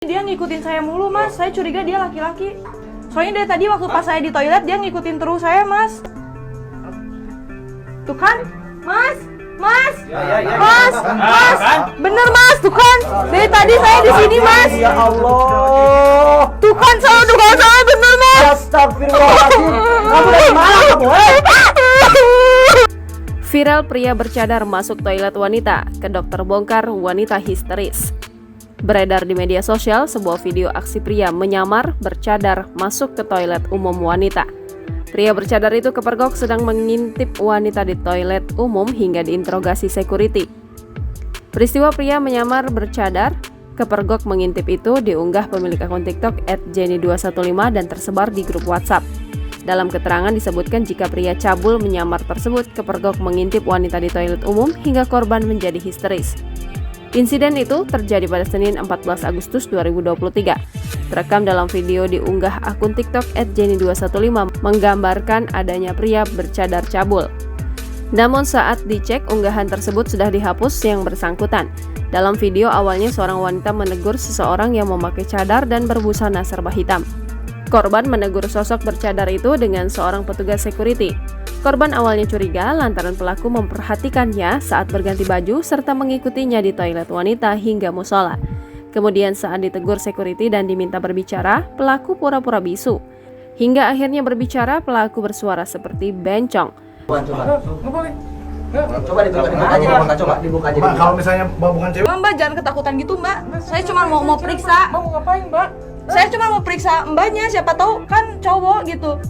Dia ngikutin saya mulu, Mas. Saya curiga dia laki-laki. Soalnya dari tadi waktu pas saya di toilet dia ngikutin terus saya, Mas. Tuh kan? Mas. Mas. Mas. Mas. Bener, Mas. Tuh kan? Dari tadi saya di sini, Mas. Ya Allah. Tuh kan salah dugaan saya bener, Mas. Astagfirullahaladzim. Kamu dari mana kamu? Viral pria bercadar masuk toilet wanita, ke dokter bongkar wanita histeris. Beredar di media sosial sebuah video aksi pria menyamar bercadar masuk ke toilet umum wanita. Pria bercadar itu kepergok sedang mengintip wanita di toilet umum hingga diinterogasi security. Peristiwa pria menyamar bercadar kepergok mengintip itu diunggah pemilik akun TikTok @jenny215 dan tersebar di grup WhatsApp. Dalam keterangan disebutkan jika pria cabul menyamar tersebut kepergok mengintip wanita di toilet umum hingga korban menjadi histeris. Insiden itu terjadi pada Senin 14 Agustus 2023. Terekam dalam video diunggah akun TikTok @jenny215 menggambarkan adanya pria bercadar cabul. Namun saat dicek unggahan tersebut sudah dihapus yang bersangkutan. Dalam video awalnya seorang wanita menegur seseorang yang memakai cadar dan berbusana serba hitam. Korban menegur sosok bercadar itu dengan seorang petugas security. Korban awalnya curiga lantaran pelaku memperhatikannya saat berganti baju serta mengikutinya di toilet wanita hingga musola. Kemudian saat ditegur security dan diminta berbicara, pelaku pura-pura bisu. Hingga akhirnya berbicara, pelaku bersuara seperti bencong. Coba dibuka aja. Mbak, kalau misalnya Mbak bukan cewek, Mbak, jangan ketakutan gitu, Mbak. Saya cuma mau periksa. Mbak mau ngapain, Mbak? Saya cuma mau periksa Mbaknya, siapa tahu kan cowok gitu.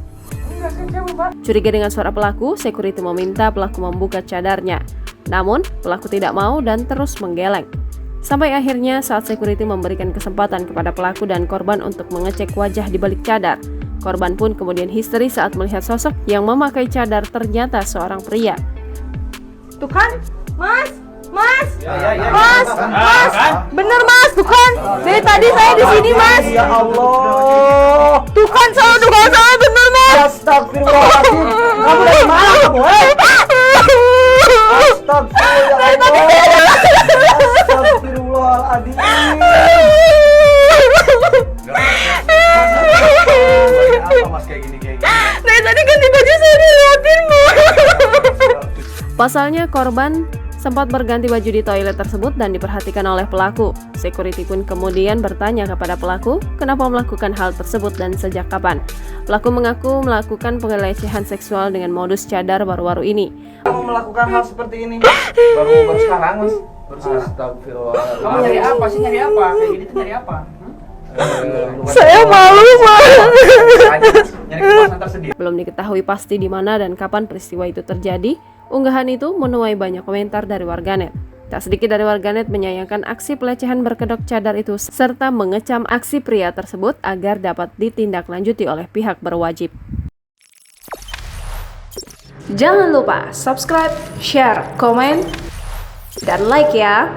Curiga dengan suara pelaku, security meminta pelaku membuka cadarnya. Namun, pelaku tidak mau dan terus menggeleng. Sampai akhirnya saat security memberikan kesempatan kepada pelaku dan korban untuk mengecek wajah di balik cadar. Korban pun kemudian histeris saat melihat sosok yang memakai cadar ternyata seorang pria. Tuh kan? Mas. Mas. Ya. Mas. Mas. Bener, Mas. Tuh kan? Dari tadi saya di sini, Mas. Ya Allah. Tuh kan salah dugaan saya bener, Mas. Astagfirullahaladzim. Kamu dari mana kamu? Astagfirullahaladzim. Apa Mas kayak gini? Dari tadi ganti baju saya diliatin, Mas. Pasalnya korban sempat berganti baju di toilet tersebut dan diperhatikan oleh pelaku. Security pun kemudian bertanya kepada pelaku kenapa melakukan hal tersebut dan sejak kapan. Pelaku mengaku melakukan pelecehan seksual dengan modus cadar baru-baru ini. Kamu melakukan hal seperti ini? Baru sekarang, Mas. Astagfirullahaladzim. Kamu nyari apa sih? Nyari apa? Kayak gini tuh nyari apa? Saya malu, Mas. Nyari kepuasan tersendiri. Belum diketahui pasti di mana dan kapan peristiwa itu terjadi. Unggahan itu menuai banyak komentar dari warganet. Tak sedikit dari warganet menyayangkan aksi pelecehan berkedok cadar itu serta mengecam aksi pria tersebut agar dapat ditindaklanjuti oleh pihak berwajib. Jangan lupa subscribe, share, komen, dan like ya!